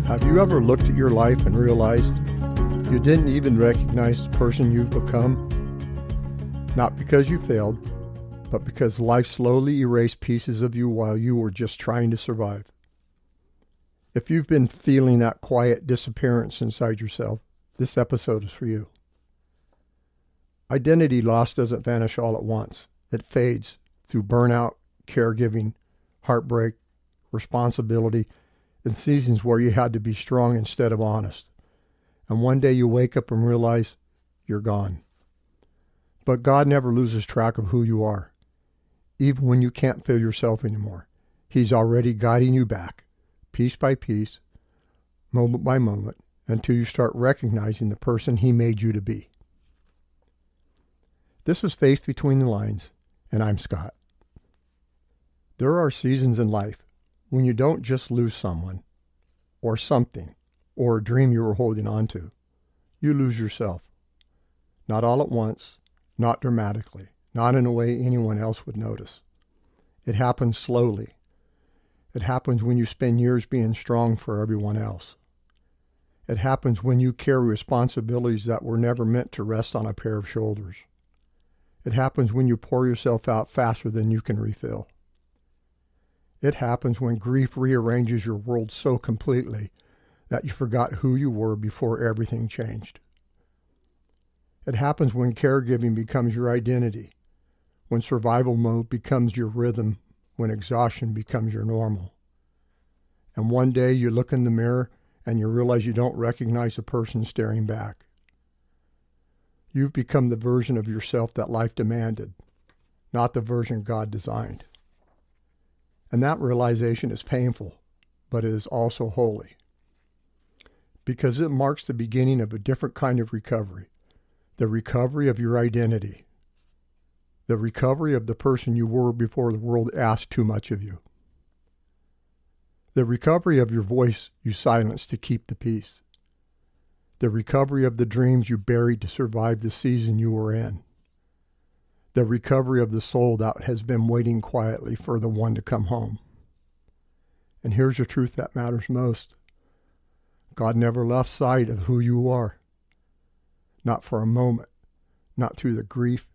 Have you ever looked at your life and realized you didn't even recognize the person you've become? Not because you failed, but because life slowly erased pieces of you while you were just trying to survive. If you've been feeling that quiet disappearance inside yourself, this episode is for you. Identity loss doesn't vanish all at once. It fades through burnout, caregiving, heartbreak, responsibility, and seasons where you had to be strong instead of honest. And one day you wake up and realize you're gone. But God never loses track of who you are. Even when you can't feel yourself anymore, He's already guiding you back, piece by piece, moment by moment, until you start recognizing the person He made you to be. This is Faith Between the Lines, and I'm Scott. There are seasons in life when you don't just lose someone, or something, or a dream you were holding on to. You lose yourself. Not all at once, not dramatically, not in a way anyone else would notice. It happens slowly. It happens when you spend years being strong for everyone else. It happens when you carry responsibilities that were never meant to rest on a pair of shoulders. It happens when you pour yourself out faster than you can refill. It happens when grief rearranges your world so completely that you forgot who you were before everything changed. It happens when caregiving becomes your identity, when survival mode becomes your rhythm, when exhaustion becomes your normal. And one day you look in the mirror and you realize you don't recognize the person staring back. You've become the version of yourself that life demanded, not the version God designed. And that realization is painful, but it is also holy. Because it marks the beginning of a different kind of recovery. The recovery of your identity. The recovery of the person you were before the world asked too much of you. The recovery of your voice you silenced to keep the peace. The recovery of the dreams you buried to survive the season you were in. The recovery of the soul that has been waiting quietly for the one to come home. And here's the truth that matters most. God never lost sight of who you are. Not for a moment. Not through the grief.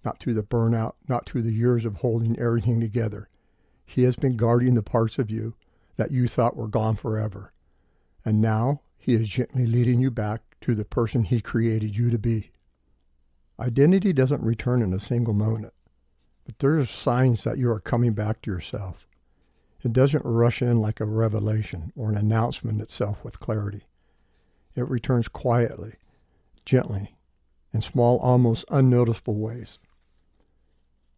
Not through the burnout. Not through the years of holding everything together. He has been guarding the parts of you that you thought were gone forever. And now He is gently leading you back to the person He created you to be. Identity doesn't return in a single moment, but there are signs that you are coming back to yourself. It doesn't rush in like a revelation or an announcement itself with clarity. It returns quietly, gently, in small, almost unnoticeable ways.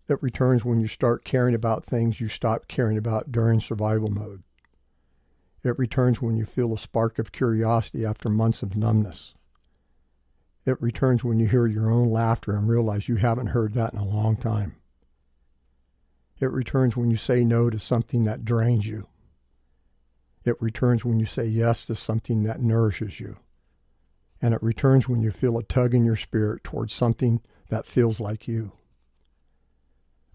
It returns when you start caring about things you stopped caring about during survival mode. It returns when you feel a spark of curiosity after months of numbness. It returns when you hear your own laughter and realize you haven't heard that in a long time. It returns when you say no to something that drains you. It returns when you say yes to something that nourishes you. And it returns when you feel a tug in your spirit towards something that feels like you.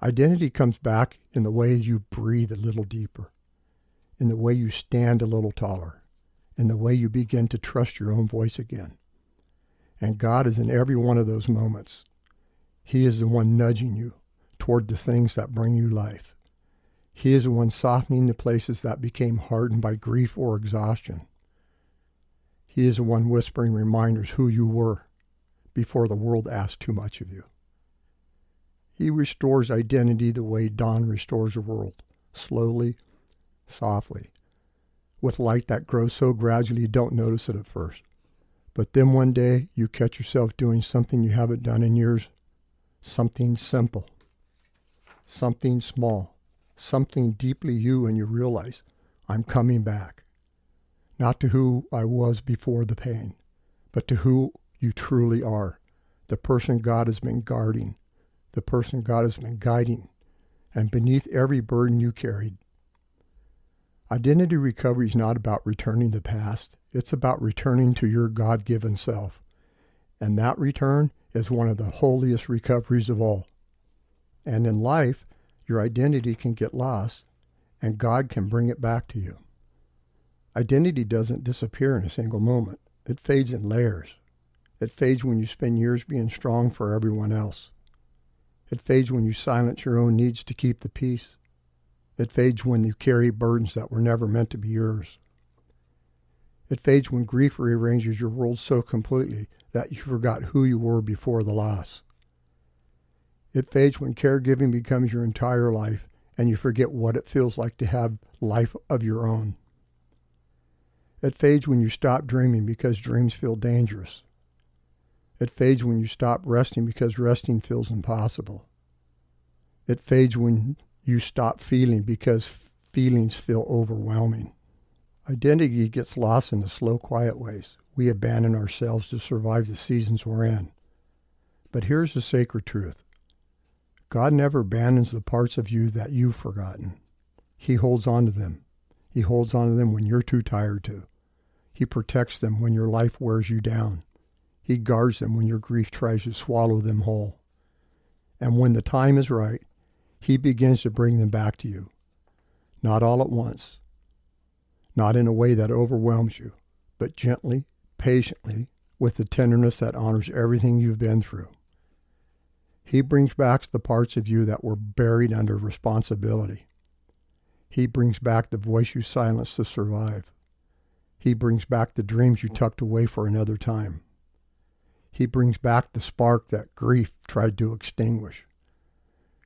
Identity comes back in the way you breathe a little deeper, in the way you stand a little taller, in the way you begin to trust your own voice again. And God is in every one of those moments. He is the one nudging you toward the things that bring you life. He is the one softening the places that became hardened by grief or exhaustion. He is the one whispering reminders who you were before the world asked too much of you. He restores identity the way dawn restores the world, slowly, softly, with light that grows so gradually you don't notice it at first. But then one day you catch yourself doing something you haven't done in years, something simple, something small, something deeply you, and you realize, I'm coming back. Not to who I was before the pain, but to who you truly are, the person God has been guarding, the person God has been guiding, and beneath every burden you carried. Identity recovery is not about returning the past. It's about returning to your God-given self. And that return is one of the holiest recoveries of all. And in life, your identity can get lost, and God can bring it back to you. Identity doesn't disappear in a single moment. It fades in layers. It fades when you spend years being strong for everyone else. It fades when you silence your own needs to keep the peace. It fades when you carry burdens that were never meant to be yours. It fades when grief rearranges your world so completely that you forgot who you were before the loss. It fades when caregiving becomes your entire life and you forget what it feels like to have life of your own. It fades when you stop dreaming because dreams feel dangerous. It fades when you stop resting because resting feels impossible. It fades when you stop feeling because feelings feel overwhelming. Identity gets lost in the slow, quiet ways. We abandon ourselves to survive the seasons we're in. But here's the sacred truth. God never abandons the parts of you that you've forgotten. He holds on to them. He holds on to them when you're too tired to. He protects them when your life wears you down. He guards them when your grief tries to swallow them whole. And when the time is right, He begins to bring them back to you. Not all at once. Not in a way that overwhelms you, but gently, patiently, with the tenderness that honors everything you've been through. He brings back the parts of you that were buried under responsibility. He brings back the voice you silenced to survive. He brings back the dreams you tucked away for another time. He brings back the spark that grief tried to extinguish.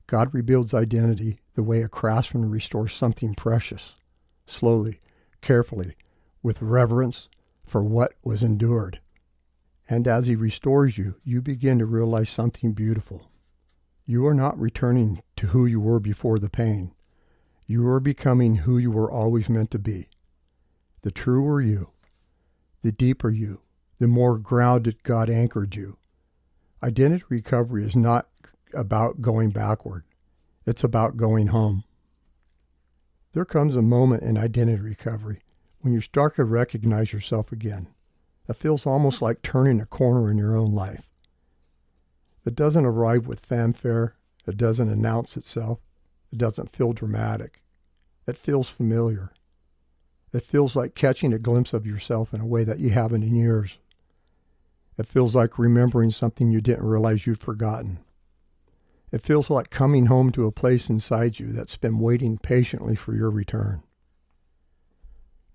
God rebuilds identity the way a craftsman restores something precious, slowly, carefully, with reverence for what was endured. And as He restores you, you begin to realize something beautiful. You are not returning to who you were before the pain. You are becoming who you were always meant to be. The truer you, the deeper you, the more grounded God anchored you. Identity recovery is not about going backward. It's about going home. There comes a moment in identity recovery when you start to recognize yourself again. It feels almost like turning a corner in your own life. It doesn't arrive with fanfare. It doesn't announce itself. It doesn't feel dramatic. It feels familiar. It feels like catching a glimpse of yourself in a way that you haven't in years. It feels like remembering something you didn't realize you'd forgotten. It feels like coming home to a place inside you that's been waiting patiently for your return.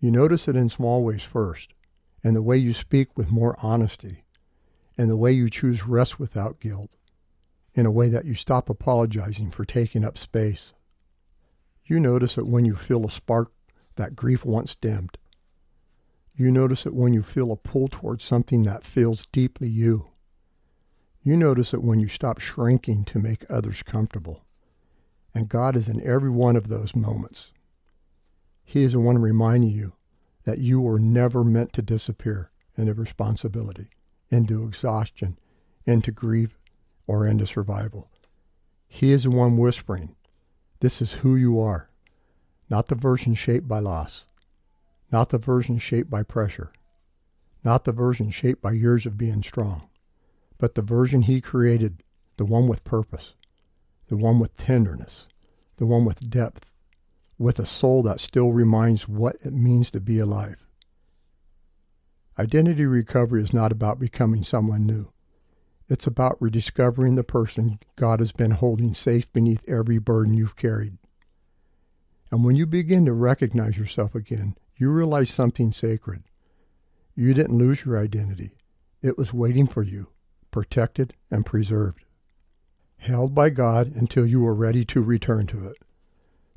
You notice it in small ways first, in the way you speak with more honesty, in the way you choose rest without guilt, in a way that you stop apologizing for taking up space. You notice it when you feel a spark that grief once dimmed. You notice it when you feel a pull towards something that feels deeply you. You notice it when you stop shrinking to make others comfortable. And God is in every one of those moments. He is the one reminding you that you were never meant to disappear into responsibility, into exhaustion, into grief, or into survival. He is the one whispering, this is who you are, not the version shaped by loss, not the version shaped by pressure, not the version shaped by years of being strong, but the version He created, the one with purpose, the one with tenderness, the one with depth, with a soul that still reminds what it means to be alive. Identity recovery is not about becoming someone new. It's about rediscovering the person God has been holding safe beneath every burden you've carried. And when you begin to recognize yourself again, you realize something sacred. You didn't lose your identity. It was waiting for you, protected and preserved, held by God until you are ready to return to it.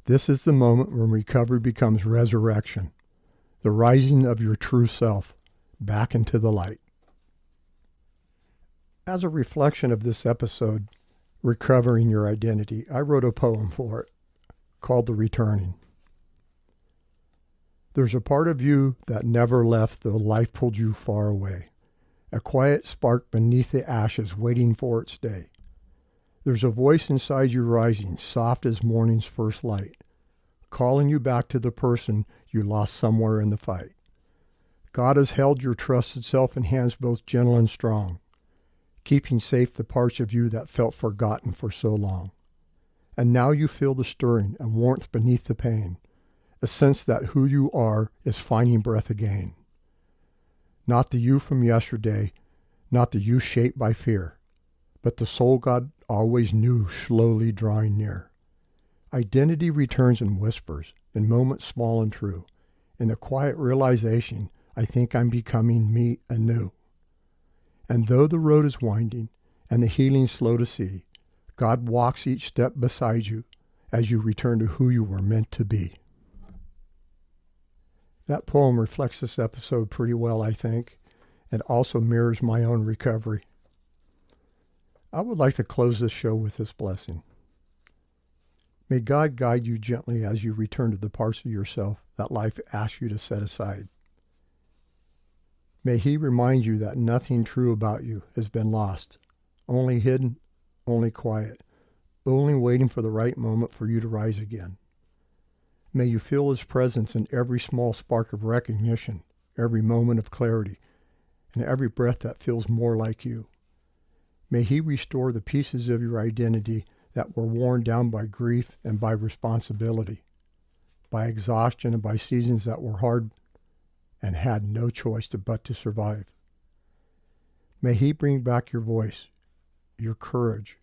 This is the moment when recovery becomes resurrection, the rising of your true self back into the light. As a reflection of this episode, Recovering Your Identity, I wrote a poem for it called The Returning. There's a part of you that never left though life pulled you far away, a quiet spark beneath the ashes waiting for its day. There's a voice inside you rising, soft as morning's first light, calling you back to the person you lost somewhere in the fight. God has held your trusted self in hands both gentle and strong, keeping safe the parts of you that felt forgotten for so long. And now you feel the stirring and warmth beneath the pain, a sense that who you are is finding breath again. Not the you from yesterday, not the you shaped by fear, but the soul God always knew slowly drawing near. Identity returns in whispers, in moments small and true, in the quiet realization, I think I'm becoming me anew. And though the road is winding and the healing slow to see, God walks each step beside you as you return to who you were meant to be. That poem reflects this episode pretty well, I think, and also mirrors my own recovery. I would like to close this show with this blessing. May God guide you gently as you return to the parts of yourself that life asks you to set aside. May He remind you that nothing true about you has been lost, only hidden, only quiet, only waiting for the right moment for you to rise again. May you feel His presence in every small spark of recognition, every moment of clarity, and every breath that feels more like you. May He restore the pieces of your identity that were worn down by grief and by responsibility, by exhaustion and by seasons that were hard and had no choice but to survive. May He bring back your voice, your courage,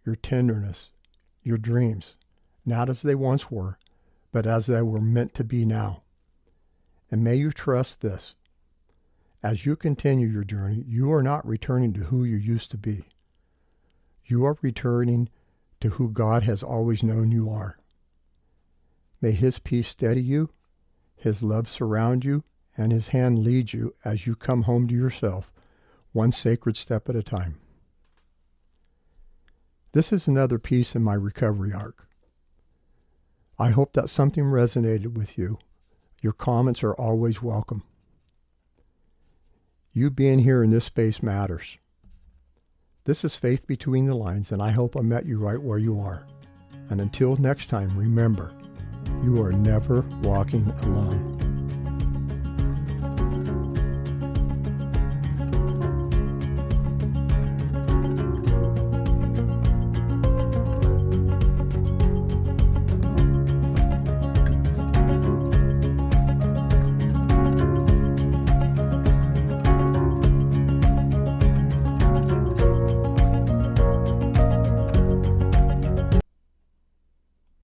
your tenderness, your dreams, not as they once were, but as they were meant to be now. And may you trust this. As you continue your journey, you are not returning to who you used to be. You are returning to who God has always known you are. May His peace steady you, His love surround you, and His hand lead you as you come home to yourself, one sacred step at a time. This is another piece in my recovery arc. I hope that something resonated with you. Your comments are always welcome. You being here in this space matters. This is Faith Between the Lines, and I hope I met you right where you are. And until next time, remember, you are never walking alone.